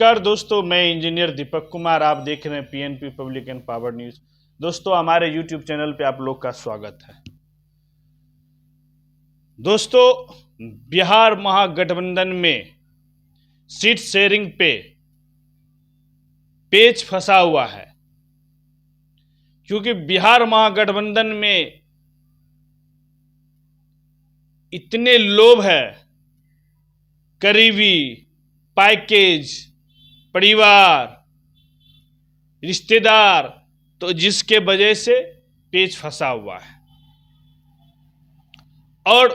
नमस्कार दोस्तों, मैं इंजीनियर दीपक कुमार। आप देख रहे हैं PNP public and power news. दोस्तों, हमारे यूट्यूब चैनल पे आप लोग का स्वागत है। दोस्तों, बिहार महागठबंधन में सीट शेयरिंग पे पेच फंसा हुआ है, क्योंकि बिहार महागठबंधन में इतने लोभ है, करीबी, पैकेज, परिवार, रिश्तेदार, तो जिसके वजह से पेच फंसा हुआ है। और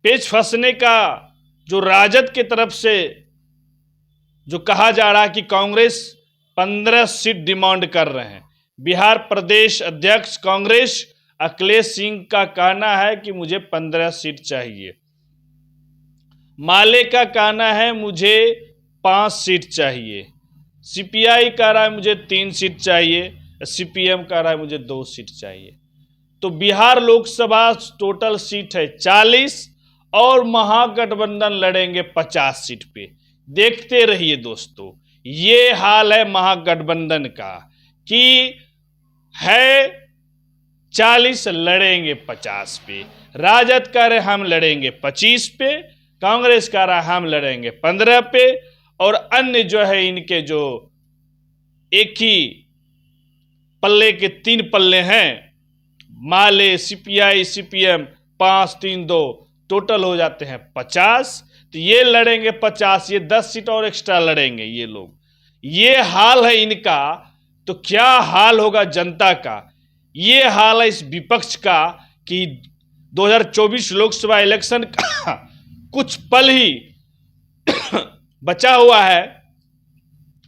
पेच फंसने का जो राजद की तरफ से जो कहा जा रहा है कि कांग्रेस 15 सीट डिमांड कर रहे हैं। बिहार प्रदेश अध्यक्ष कांग्रेस अखिलेश सिंह का कहना है कि मुझे 15 सीट चाहिए। माले का कहना है मुझे 5 सीट चाहिए। सीपीआई कह रहा है मुझे 3 सीट चाहिए। सीपीएम कह रहा है मुझे 2 सीट चाहिए। तो बिहार लोकसभा टोटल सीट है 40 और महागठबंधन लड़ेंगे 50 सीट पे। देखते रहिए दोस्तों, ये हाल है महागठबंधन का कि है 40 लड़ेंगे 50 पे। राजद कह रहे हम लड़ेंगे 25 पे, कांग्रेस कह रहा हम लड़ेंगे 15 पे, और अन्य जो है इनके जो एक ही पल्ले के 3 पल्ले हैं, माले, सीपीआई, सीपीएम, 5, 3, 2, टोटल हो जाते हैं 50। तो ये लड़ेंगे 50, ये 10 सीट और एक्स्ट्रा लड़ेंगे ये लोग। ये हाल है इनका, तो क्या हाल होगा जनता का। ये हाल है इस विपक्ष का कि 2024 लोकसभा इलेक्शन का कुछ पल ही बचा हुआ है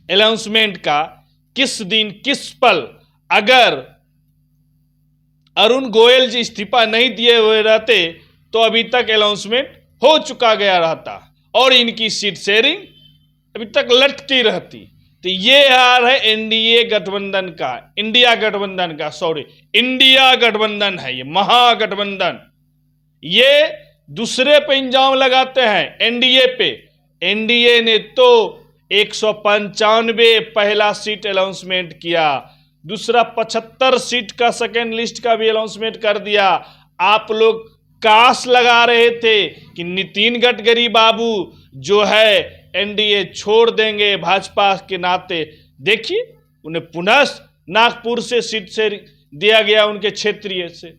अनाउंसमेंट का। किस दिन किस पल अगर अरुण गोयल जी इस्तीफा नहीं दिए हुए रहते तो अभी तक अनाउंसमेंट हो चुका गया रहता और इनकी सीट शेयरिंग अभी तक लटकती रहती। तो ये हाल है एनडीए गठबंधन का, इंडिया गठबंधन है ये महागठबंधन। ये दूसरे पे इंजाम लगाते हैं एनडीए पे। एनडीए ने तो 195 पहला सीट अनाउंसमेंट किया, दूसरा 75 सीट का सेकेंड लिस्ट का भी अनाउंसमेंट कर दिया। आप लोग कास लगा रहे थे कि नितिन गडकरी बाबू जो है एनडीए छोड़ देंगे भाजपा के नाते। देखिए, उन्हें पुनः नागपुर से सीट से दिया गया, उनके क्षेत्रीय से।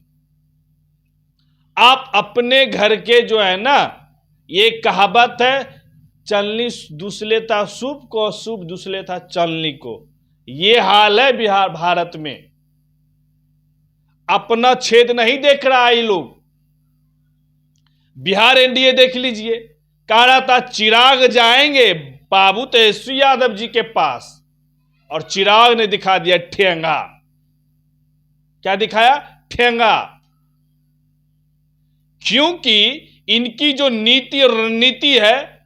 आप अपने घर के जो है ना, ये कहावत है, चलनी दूसले था शुभ को, शुभ दूसरे था चलनी को। ये हाल है बिहार भारत में। अपना छेद नहीं देख रहा है ये लोग। बिहार एनडीए देख लीजिए, कह रहा था चिराग जाएंगे बाबू तेजस्वी यादव जी के पास, और चिराग ने दिखा दिया ठेंगा। क्या दिखाया? ठेंगा। क्योंकि इनकी जो नीति और रणनीति है,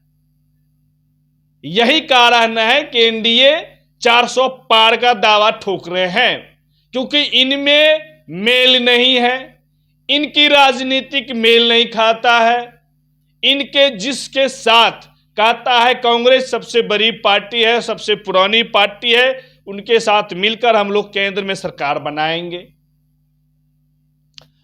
यही कारण है कि एनडीए 400 पार का दावा ठोक रहे हैं, क्योंकि इनमें मेल नहीं है, इनकी राजनीतिक मेल नहीं खाता है। इनके जिसके साथ कहता है कांग्रेस सबसे बड़ी पार्टी है, सबसे पुरानी पार्टी है, उनके साथ मिलकर हम लोग केंद्र में सरकार बनाएंगे।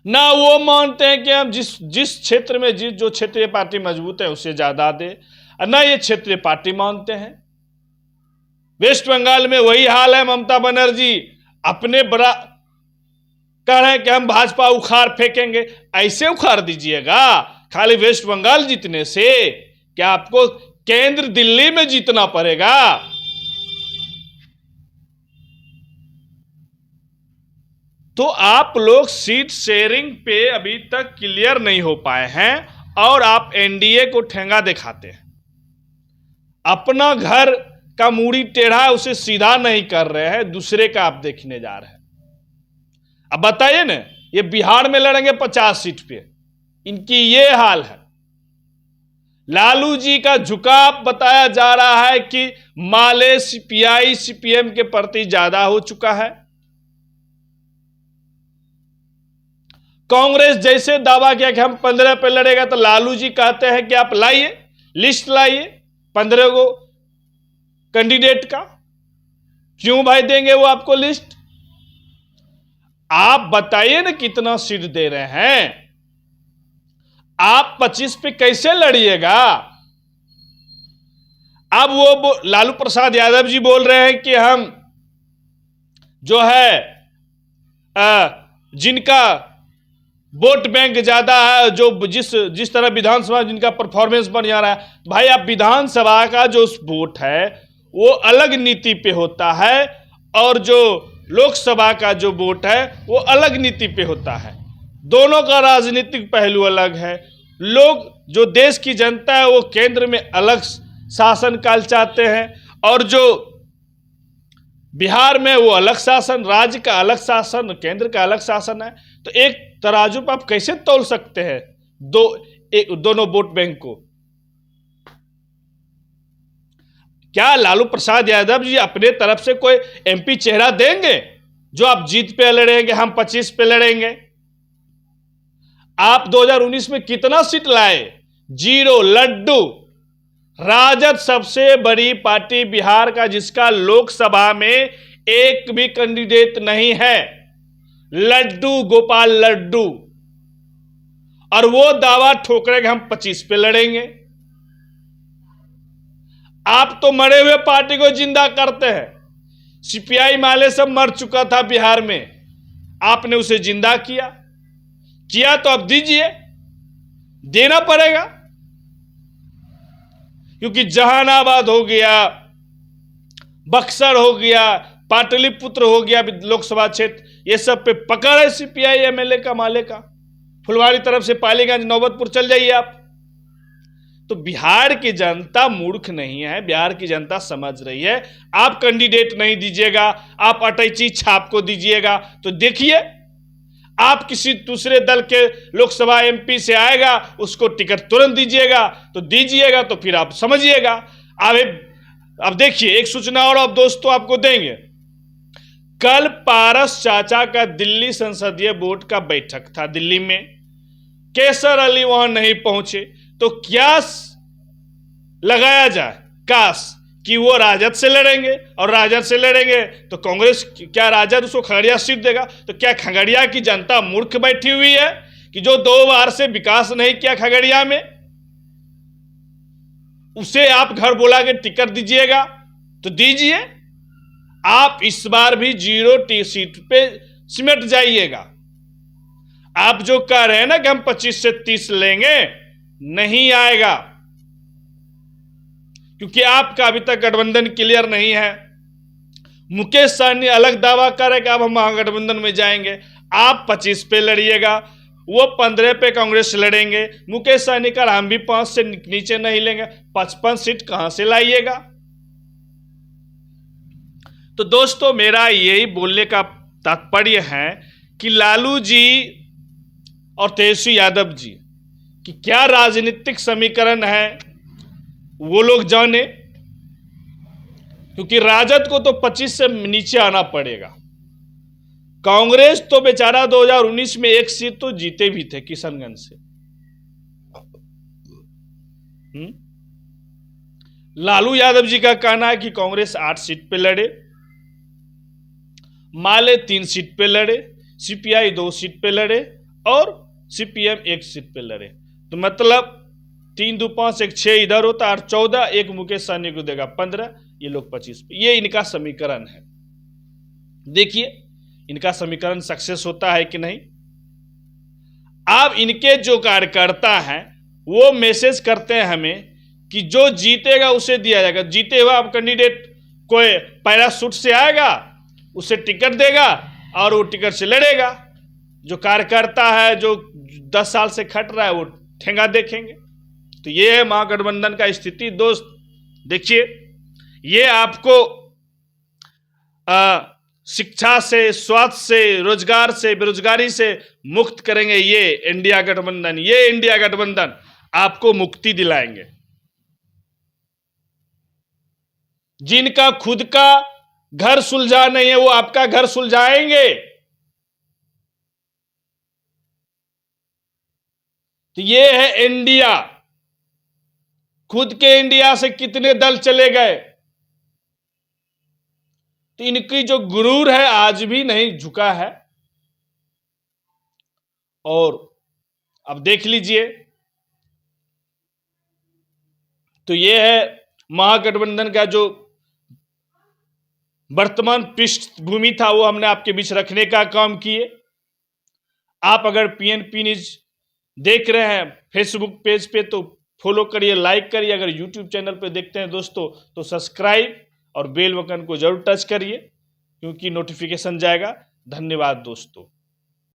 ना वो मानते हैं कि हम जिस क्षेत्र में जो क्षेत्रीय पार्टी मजबूत है उससे ज्यादा दे, ना ये क्षेत्रीय पार्टी मानते हैं। वेस्ट बंगाल में वही हाल है। ममता बनर्जी अपने बड़ा कह रहे हैं कि हम भाजपा उखाड़ फेंकेंगे। ऐसे उखाड़ दीजिएगा खाली वेस्ट बंगाल जीतने से? क्या आपको केंद्र दिल्ली में जीतना पड़ेगा? तो आप लोग सीट शेयरिंग पे अभी तक क्लियर नहीं हो पाए हैं और आप एनडीए को ठेंगा दिखाते हैं। अपना घर का मूड़ी टेढ़ा उसे सीधा नहीं कर रहे हैं, दूसरे का आप देखने जा रहे हैं। अब बताइए ना, ये बिहार में लड़ेंगे 50 सीट पे, इनकी ये हाल है। लालू जी का झुकाव बताया जा रहा है कि माले, सीपीआई, सीपीएम के प्रति ज्यादा हो चुका है। कांग्रेस जैसे दावा किया कि हम 15 पे लड़ेगा, तो लालू जी कहते हैं कि आप लाइए, लिस्ट लाइए 15 को कैंडिडेट का। क्यों भाई देंगे वो आपको लिस्ट? आप बताइए ना कितना सीट दे रहे हैं। आप 25 पे कैसे लड़िएगा? अब वो लालू प्रसाद यादव जी बोल रहे हैं कि हम जो है जिनका वोट बैंक ज्यादा है, जो जिस तरह विधानसभा जिनका परफॉर्मेंस बन जा रहा है, भाई आप विधानसभा का जो वोट है वो अलग नीति पे होता है और जो लोकसभा का जो वोट है वो अलग नीति पे होता है। दोनों का राजनीतिक पहलू अलग है। लोग जो देश की जनता है वो केंद्र में अलग शासनकाल चाहते हैं और जो बिहार में वो अलग शासन, राज्य का अलग शासन, केंद्र का अलग शासन है। तो एक तराजू पर आप कैसे तौल सकते हैं दोनों वोट बैंक को? क्या लालू प्रसाद यादव जी अपने तरफ से कोई एमपी चेहरा देंगे जो आप जीत पे लड़ेंगे, हम 25 पे लड़ेंगे? आप 2019 में कितना सीट लाए? 0 लड्डू। राजद सबसे बड़ी पार्टी बिहार का जिसका लोकसभा में एक भी कैंडिडेट नहीं है, लड्डू गोपाल लड्डू, और वो दावा ठोक रहे कि हम 25 पे लड़ेंगे। आप तो मरे हुए पार्टी को जिंदा करते हैं। सीपीआई माले सब मर चुका था बिहार में, आपने उसे जिंदा किया तो अब दीजिए, देना पड़ेगा। क्योंकि जहानाबाद हो गया, बक्सर हो गया, पाटलिपुत्र हो गया लोकसभा क्षेत्र, ये सब पे पकड़ है सीपीआई एमएलए का, माले का। फुलवारी तरफ से पालीगंज नौबतपुर चल जाइए आप। तो बिहार की जनता मूर्ख नहीं है, बिहार की जनता समझ रही है। आप कैंडिडेट नहीं दीजिएगा, आप अटैची छाप को दीजिएगा, तो देखिए आप किसी दूसरे दल के लोकसभा एमपी से आएगा, उसको टिकट तुरंत दीजिएगा, तो दीजिएगा तो फिर आप समझिएगा। अब देखिए एक सूचना और अब दोस्तों आपको देंगे। कल पारस चाचा का दिल्ली संसदीय बोर्ड का बैठक था दिल्ली में, केसर अली वहां नहीं पहुंचे, तो क्या लगाया जाए काश कि वो राजद से लड़ेंगे, और राजद से लड़ेंगे तो कांग्रेस, क्या राजद उसको खगड़िया सीट देगा? तो क्या खगड़िया की जनता मूर्ख बैठी हुई है कि जो 2 बार से विकास नहीं किया खगड़िया में, उसे आप घर बुला के टिकट दीजिएगा? तो दीजिए। आप इस बार भी 0 सीट पे सिमट जाइएगा। आप जो कह रहे हैं ना कि हम 25 से 30 लेंगे, नहीं आएगा, क्योंकि आपका अभी तक गठबंधन क्लियर नहीं है। मुकेश सहनी अलग दावा करे कि अब हम महागठबंधन में जाएंगे। आप 25 पे लड़िएगा, वो 15 पे कांग्रेस लड़ेंगे। मुकेश सहनी का हम भी 5 से नीचे नहीं लेंगे, 55 सीट कहां से लाइएगा? तो दोस्तों मेरा यही बोलने का तात्पर्य है कि लालू जी और तेजस्वी यादव जी कि क्या राजनीतिक समीकरण है वो लोग जाने, क्योंकि राजद को तो 25 से नीचे आना पड़ेगा। कांग्रेस तो बेचारा 2019 में 1 सीट तो जीते भी थे किशनगंज से। लालू यादव जी का कहना है कि कांग्रेस 8 सीट पे लड़े, माले 3 सीट पे लड़े, सीपीआई 2 सीट पे लड़े और सीपीएम 1 सीट पे लड़े। तो मतलब 3 2 5 1 6 इधर होता और 14, एक मुकेश सहनी को देगा 15, ये लोग 25 पे। ये इनका समीकरण है। देखिए इनका समीकरण सक्सेस होता है कि नहीं। अब इनके जो कार्यकर्ता हैं वो मैसेज करते हैं हमें कि जो जीतेगा उसे दिया जाएगा। जीते हुआ अब कैंडिडेट कोई पैराशूट से आएगा, उसे टिकट देगा और वो टिकट से लड़ेगा। जो कार्यकर्ता है जो 10 साल से खट रहा है वो ठेंगा देखेंगे। तो ये है महागठबंधन का स्थिति। दोस्त देखिए, ये आपको शिक्षा से, स्वास्थ्य से, रोजगार से, बेरोजगारी से मुक्त करेंगे। ये इंडिया गठबंधन, ये इंडिया गठबंधन आपको मुक्ति दिलाएंगे। जिनका खुद का घर सुलझा नहीं है वो आपका घर सुलझाएंगे। तो ये है इंडिया। खुद के इंडिया से कितने दल चले गए। तो इनकी जो गुरूर है आज भी नहीं झुका है। और अब देख लीजिए, तो ये है महागठबंधन का जो वर्तमान पृष्ठभूमि था, वो हमने आपके बीच रखने का काम किए। आप अगर पीएनपी न्यूज देख रहे हैं फेसबुक पेज पे तो फॉलो करिए, लाइक करिए। अगर यूट्यूब चैनल पे देखते हैं दोस्तों तो सब्सक्राइब और बेल बटन को जरूर टच करिए, क्योंकि नोटिफिकेशन जाएगा। धन्यवाद दोस्तों।